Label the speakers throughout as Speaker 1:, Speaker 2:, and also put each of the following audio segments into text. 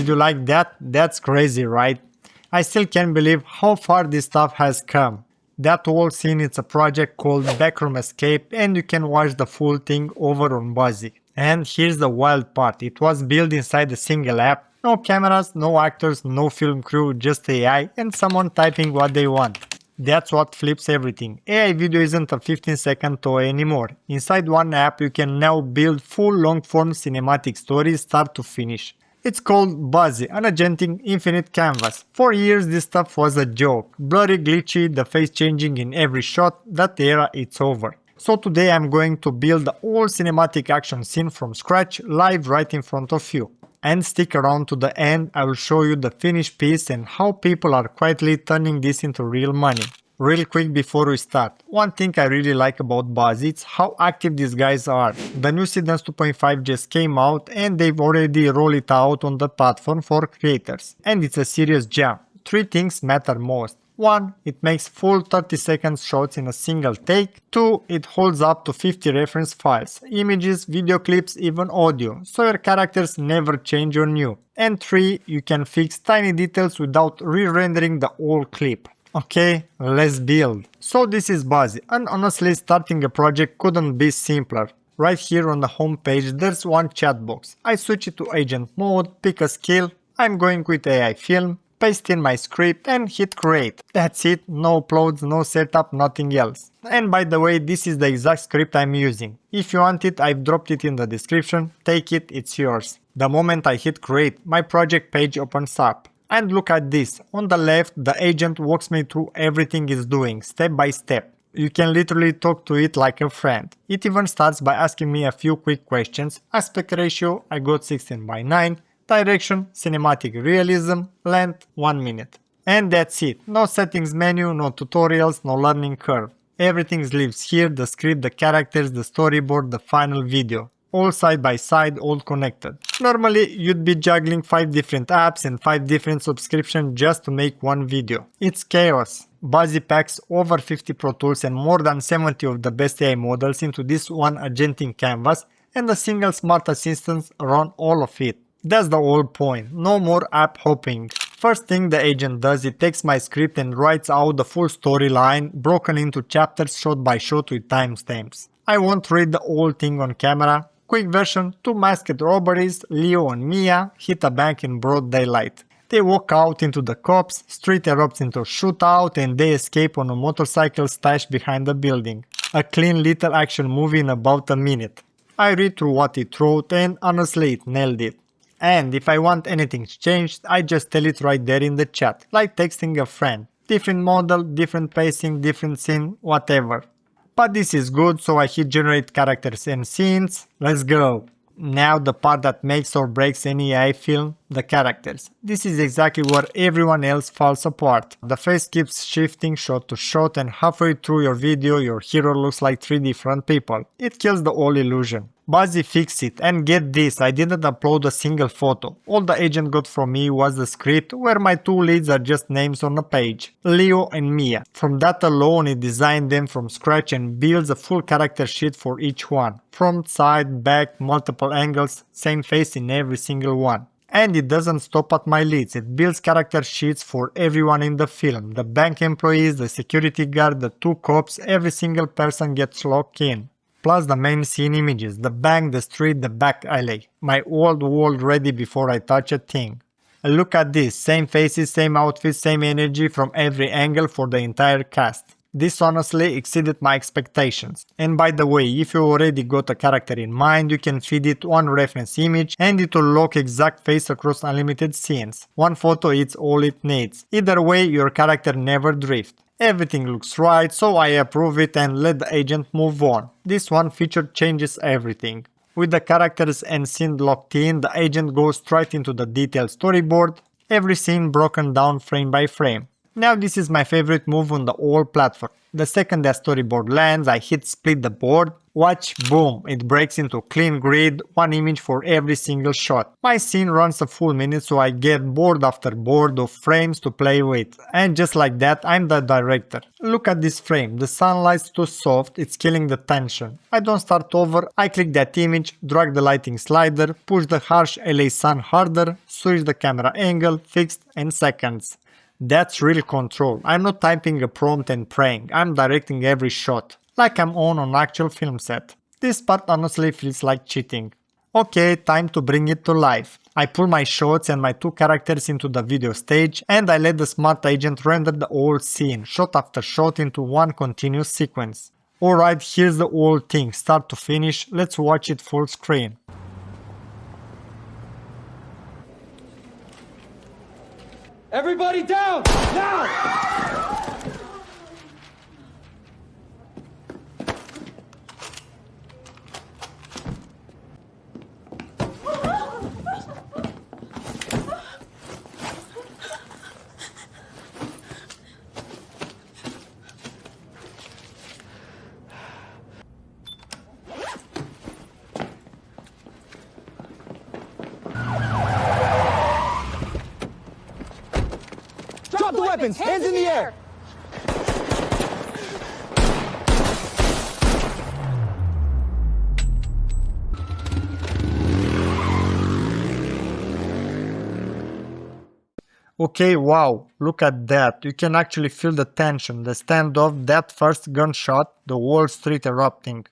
Speaker 1: Did you like that? That's crazy, right? I still can't believe how far this stuff has come. That whole scene is a project called Backroom Escape, and you can watch the full thing over on Buzzy. And here's the wild part, it was built inside a single app. No cameras, no actors, no film crew, just AI and someone typing what they want. That's what flips everything. AI video isn't a 15-second toy anymore. Inside one app you can now build full long-form cinematic stories start to finish. It's called Buzzy, an agentic infinite canvas. For years this stuff was a joke. Blurry, glitchy, the face changing in every shot, that era it's over. So today I'm going to build the whole cinematic action scene from scratch, live right in front of you. And stick around to the end, I will show you the finished piece and how people are quietly turning this into real money. Real quick before we start, one thing I really like about Buzzy is how active these guys are. The new Seedance 2.5 just came out and they've already rolled it out on the platform for creators. And it's a serious jam. Three things matter most. 1. It makes full 30-second shots in a single take. 2. It holds up to 50 reference files, images, video clips, even audio, so your characters never change on you. And 3. You can fix tiny details without re-rendering the whole clip. Okay, let's build. So this is Buzzy, and honestly starting a project couldn't be simpler. Right here on the home page there's one chat box. I switch it to agent mode, pick a skill, I'm going with AI film, paste in my script and hit create. That's it, no uploads, no setup, nothing else. And by the way, this is the exact script I'm using. If you want it, I've dropped it in the description, take it, it's yours. The moment I hit create, my project page opens up. And look at this, on the left the agent walks me through everything it's doing, step by step. You can literally talk to it like a friend. It even starts by asking me a few quick questions. Aspect ratio, I got 16:9. Direction, cinematic realism, length, 1 minute. And that's it. No settings menu, no tutorials, no learning curve. Everything lives here, the script, the characters, the storyboard, the final video. All side by side, all connected. Normally, you'd be juggling 5 different apps and 5 different subscriptions just to make one video. It's chaos. Buzzy packs over 50 Pro Tools and more than 70 of the best AI models into this one agentic canvas, and a single smart assistant run all of it. That's the whole point, no more app hopping. First thing the agent does, it takes my script and writes out the full storyline, broken into chapters shot by shot with timestamps. I won't read the whole thing on camera. Quick version, 2 masked robberies, Leo and Mia hit a bank in broad daylight. They walk out into the cops, street erupts into a shootout and they escape on a motorcycle stashed behind the building. A clean little action movie in about a minute. I read through what it wrote and honestly it nailed it. And if I want anything changed, I just tell it right there in the chat, like texting a friend. Different model, different pacing, different scene, whatever. But this is good, so I hit generate characters and scenes. Let's go. Now the part that makes or breaks any AI film, the characters. This is exactly where everyone else falls apart. The face keeps shifting shot to shot and halfway through your video your hero looks like 3 different people. It kills the whole illusion. Buzzy fixed it, and get this, I didn't upload a single photo. All the agent got from me was the script where my 2 leads are just names on a page, Leo and Mia. From that alone it designed them from scratch and builds a full character sheet for each one. Front, side, back, multiple angles, same face in every single one. And it doesn't stop at my leads, it builds character sheets for everyone in the film. The bank employees, the security guard, the 2 cops, every single person gets locked in. Plus the main scene images, the bank, the street, the back alley. My old world ready before I touch a thing. Look at this, same faces, same outfits, same energy from every angle for the entire cast. This honestly exceeded my expectations. And by the way, if you already got a character in mind, you can feed it one reference image and it will lock exact face across unlimited scenes. One photo is all it needs. Either way, your character never drifts. Everything looks right, so I approve it and let the agent move on. This one feature changes everything. With the characters and scene locked in, the agent goes straight into the detailed storyboard, every scene broken down frame by frame. Now this is my favorite move on the whole platform. The second the storyboard lands, I hit split the board. Watch, boom, it breaks into clean grid, one image for every single shot. My scene runs a full minute, so I get board after board of frames to play with. And just like that, I'm the director. Look at this frame, the sunlight's too soft, it's killing the tension. I don't start over, I click that image, drag the lighting slider, push the harsh LA sun harder, switch the camera angle, fixed in seconds. That's real control. I'm not typing a prompt and praying, I'm directing every shot, like I'm on an actual film set. This part honestly feels like cheating. Okay, time to bring it to life. I pull my shots and my two characters into the video stage and I let the smart agent render the whole scene, shot after shot into one continuous sequence. Alright, here's the whole thing, start to finish, let's watch it full screen.
Speaker 2: Everybody down! Now! Drop the weapons! Hands in the air!
Speaker 1: Okay, wow, look at that. You can actually feel the tension, the standoff, that first gunshot, the whole street erupting.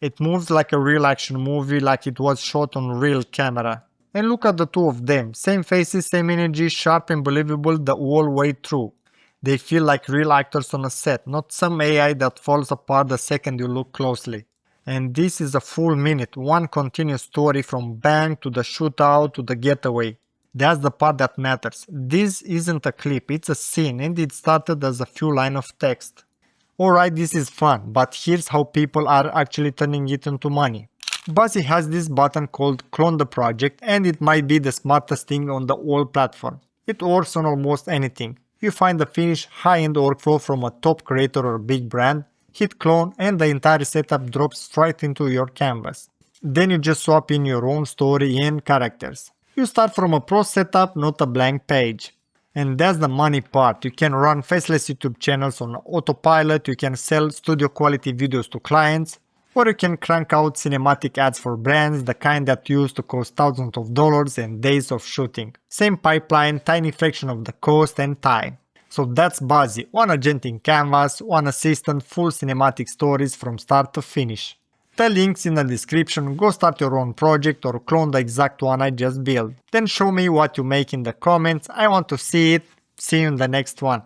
Speaker 1: It moves like a real action movie, like it was shot on real camera. And look at the two of them, same faces, same energy, sharp and believable the whole way through. They feel like real actors on a set, not some AI that falls apart the second you look closely. And this is a full minute, one continuous story from bang to the shootout to the getaway. That's the part that matters. This isn't a clip, it's a scene and it started as a few lines of text. Alright, this is fun, but here's how people are actually turning it into money. Buzzy has this button called Clone the Project and it might be the smartest thing on the whole platform. It works on almost anything. You find the finished high-end workflow from a top creator or big brand, hit clone and the entire setup drops straight into your canvas. Then you just swap in your own story and characters. You start from a pro setup, not a blank page. And that's the money part. You can run faceless YouTube channels on autopilot, you can sell studio quality videos to clients, or you can crank out cinematic ads for brands, the kind that used to cost thousands of dollars and days of shooting. Same pipeline, tiny fraction of the cost and time. So that's Buzzy, one agentic canvas, one assistant, full cinematic stories from start to finish. The link's in the description, go start your own project or clone the exact one I just built. Then show me what you make in the comments, I want to see it. See you in the next one.